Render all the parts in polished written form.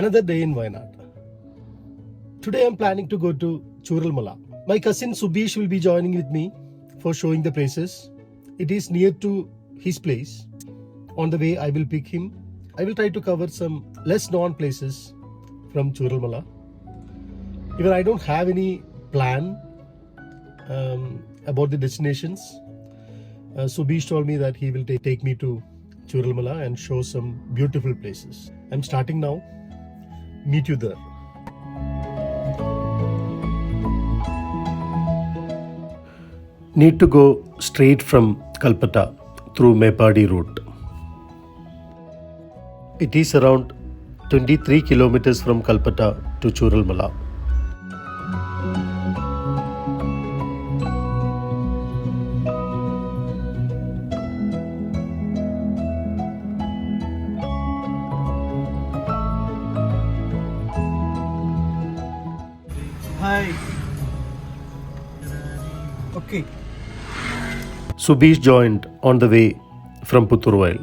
Another day in Wayanad. Today I'm planning to go to Churalmala. My cousin Subish will be joining with me for showing the places. It is near to his place. On the way I will pick him. I will try to cover some less known places from Churalmala. Even I don't have any plan about the destinations. Subish told me that he will take me to Churalmala and show some beautiful places. I'm starting now. Meet you there. Need to go straight from Kalpata through Mepadi route. It is around 23 kilometers from Kalpata to Churalmala. Hi. Okay. Subish joined on the way from Putturvayal.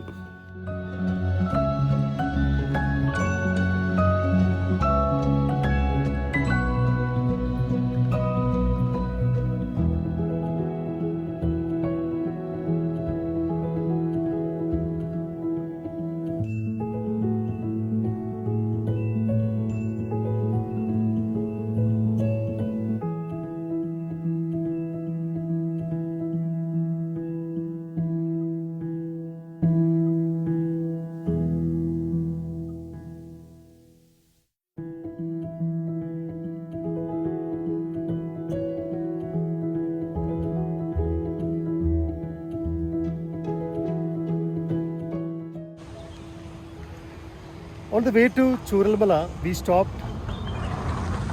On the way to Churalmala, we stopped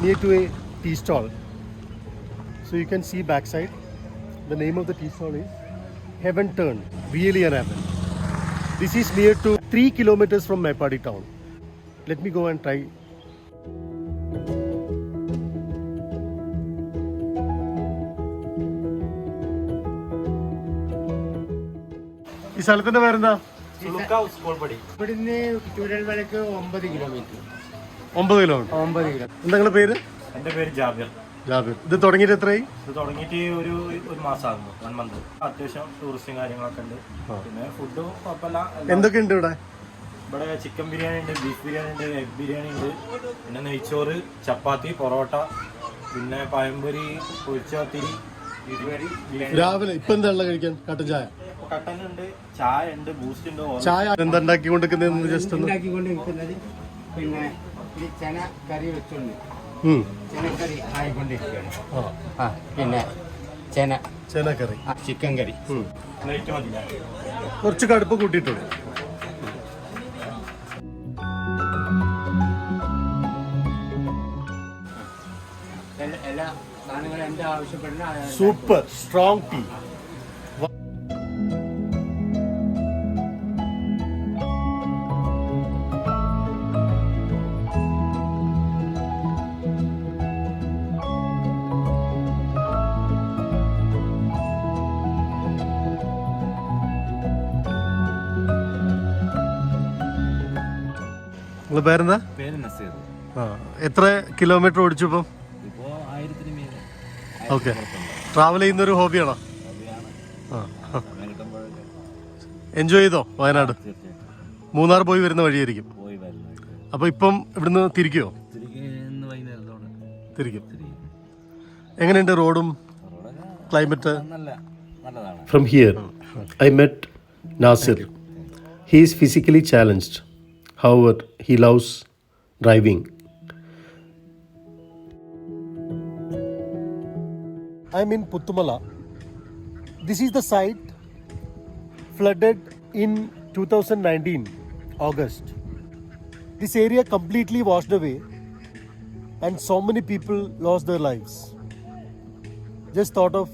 near to a tea stall. So you can see backside. The name of the tea stall is Heaven Turned, really an heaven. This is near to 3 kilometers from Mepadi town. Let me go and try. ഈ സ്ഥലത്തിന്റെ പേരെന്താ? ഇവിടുന്ന് ചൂരൽമലക്ക് 9 kilometre. 9 kilometre. 9 kilometre. എന്താ നിങ്ങളുടെ പേര്? എൻ്റെ പേര് ജാബിർ. ജാബിർ. ഇത് തുടങ്ങിയിട്ട് എത്രയായി? ഇത് തുടങ്ങിയിട്ട് ഒരു മാസമാകുന്നു, 1 മന്ത്. അത്യാവശ്യം ടൂറിസ്റ്റും കാര്യങ്ങളൊക്കെ ഉണ്ട്. പിന്നെ ഫുഡും കുഴപ്പമില്ല. എന്തൊക്കെയുണ്ട് ഇവിടെ? ഇവിടെ ചിക്കൻ ബിരിയാണി ഉണ്ട്, ബീഫ് ബിരിയാണി ഉണ്ട്, എഗ് ബിരിയാണി ഉണ്ട്, പിന്നെ നെയ്ച്ചോറ്, ചപ്പാത്തി, പൊറോട്ട, പിന്നെ പഴംപൊരി, പൊരിച്ചത്തിരി, രാവിലെ ഇപ്പൊ എന്താ ഉള്ളത് കഴിക്കാൻ? കട്ടൻ ചായ, കട്ടനുണ്ട്, ചായ ഉണ്ട്, ബൂസ്റ്റ് ഉണ്ട്. ചായ എന്താ ഉണ്ടാക്കിക്കൊണ്ടിരിക്കുന്നത്? ജസ്റ്റ് ഒന്ന് ഉണ്ടാക്കിക്കൊണ്ടിരിക്കുന്നത് പിന്നെ ഈ ചന കറി വെച്ചുകൊണ്ട് ചെനക്കറി ആയിക്കൊണ്ടിരിക്കുകയാണ്. പിന്നെ ചേനക്കറി, ചിക്കൻ കറി. നെയ്റ്റ് മതി. കുറച്ച് കടുപ്പ് കൂട്ടിയിട്ടുണ്ട്. എല്ലാ സാധനങ്ങളും എന്താ ആവശ്യപ്പെടുന്ന സൂപ്പർ സ്ട്രോങ് ടീ. നിങ്ങളുടെ പേരെന്താ? പേര് നസീർ. എത്ര കിലോമീറ്റർ ഓടിച്ചു ഇപ്പം? ഇപ്പോൾ 1000 മീറ്റർ. ഓക്കെ. ട്രാവൽ ചെയ്യുന്നൊരു ഹോബിയാണോ? എൻജോയ് ചെയ്തോ വയനാട്? മൂന്നാർ പോയി വരുന്ന വഴിയായിരിക്കും. അപ്പൊ ഇപ്പം ഇവിടുന്ന് തിരിക്കുവോ? തിരിക്കും. എങ്ങനെയുണ്ട് റോഡും climate? From here, I met Nasir. He is physically challenged. However, he loves driving. I'm in Putturmala. This is the site flooded in 2019 August. This area completely washed away and so many people lost their lives. Just thought of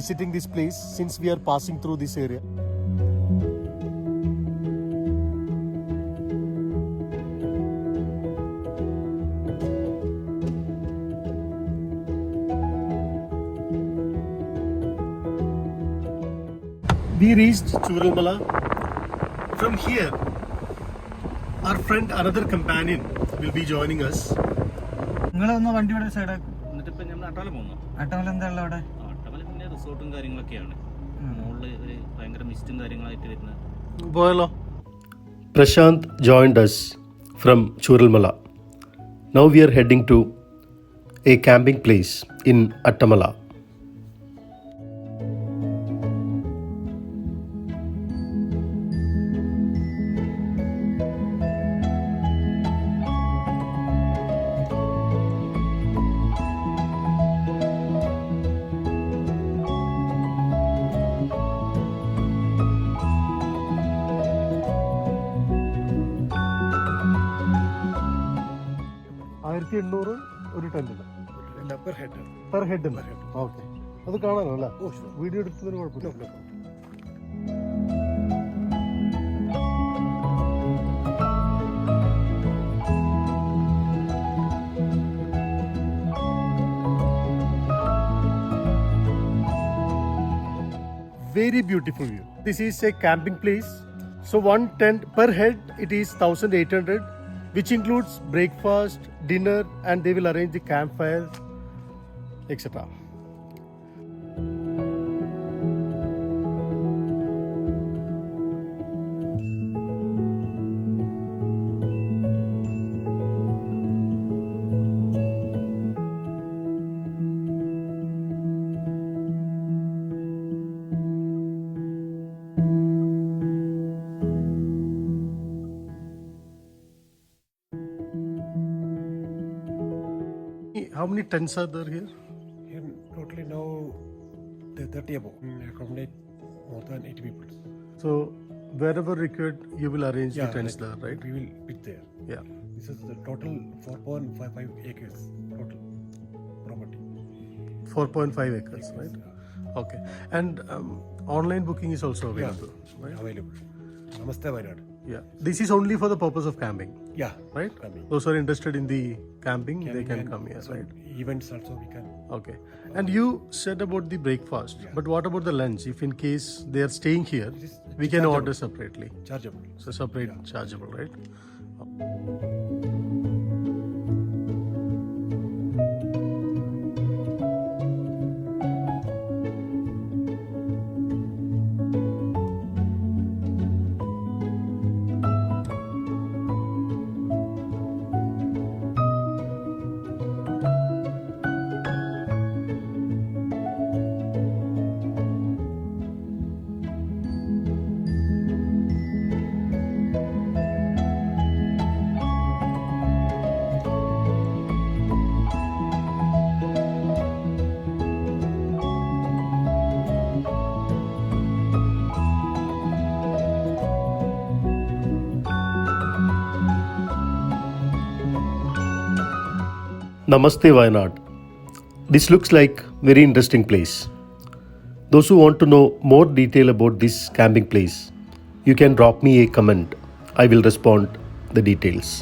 visiting this place since we are passing through this area. We reached Churalmala. From here, our friend, another companion, will be joining us. നിങ്ങളൊന്ന് വണ്ടി ഇവിടെ സൈഡാക്കും. എന്നിട്ട് ഇപ്പൊ നമ്മൾ അട്ടാല പോകുന്നു. അട്ടമല എന്താ ഉള്ളത് അവിടെ? അട്ടാല പിന്നെ റിസോർട്ടും കാര്യങ്ങളൊക്കെയാണ്. മുകളിൽ ഒരു ഭയങ്കര മിസ്റ്റും കാര്യങ്ങളായിട്ട് വരുന്നത്. Boyalo. Prashant joined us from Churalmala. Now we are heading to a camping place in Attamala. ഒരു ടെന്റിന് പെർ ഹെഡ് ഓക്കെ. അത് കാണാനോ അല്ല, വീഡിയോ എടുത്തതിന് കുഴപ്പമില്ല. Very beautiful view. This is a camping place. So one tent per head, it is 1,800, which includes breakfast, dinner, and they will arrange the campfire, etc. How many tents are there here? Here totally now the 30 above. Accommodate more than 80 people. So wherever required, you will arrange the tents like there, right? We will pitch there. Yeah. This is the total 4.55 acres total property. 4.5 acres, right? Okay. And online booking is also available, right? Available. Namaste Wayanad. Yeah. This is only for the purpose of camping, Yeah. right? Camping. Those who are interested in the camping, they can and come here, so right? Events also we can. Okay. And you said about the breakfast, but what about the lunch? If in case they are staying here, It is we can chargeable. order separately. Chargeable. So separate chargeable, right? Namaste Wayanad. This looks like very interesting place. Those who want to know more detail about this camping place, you can drop me a comment. I will respond the details.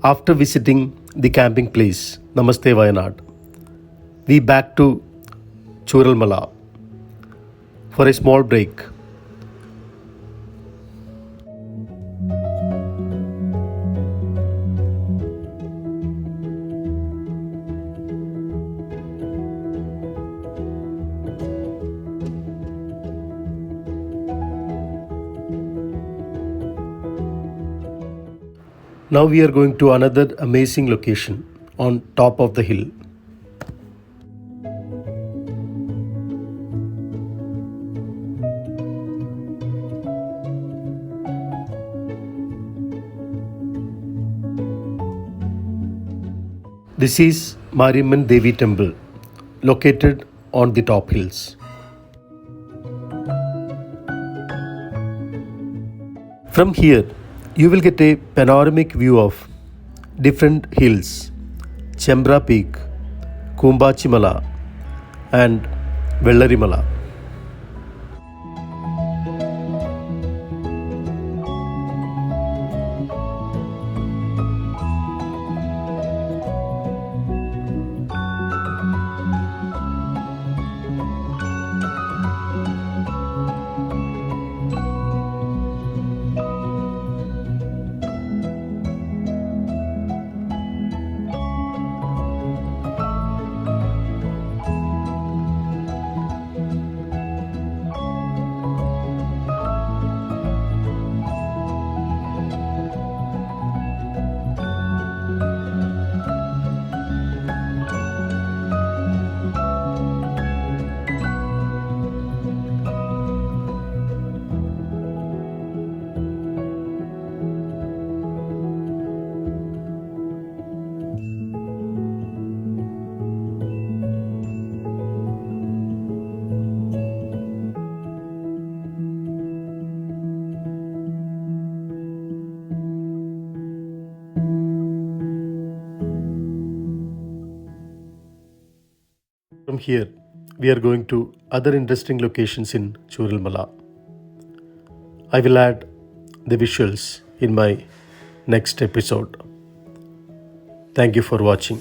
After visiting the camping place, Namaste Wayanad, we back to Churalmala for a small break. Now we are going to another amazing location on top of the hill. This is Mariamman Devi Temple, located on the top hills. From here, you will get a panoramic view of different hills, Chembra Peak, Kumbachimala and Vellarimala. From here, we are going to other interesting locations in Churalmala. I will add the visuals in my next episode. Thank you for watching.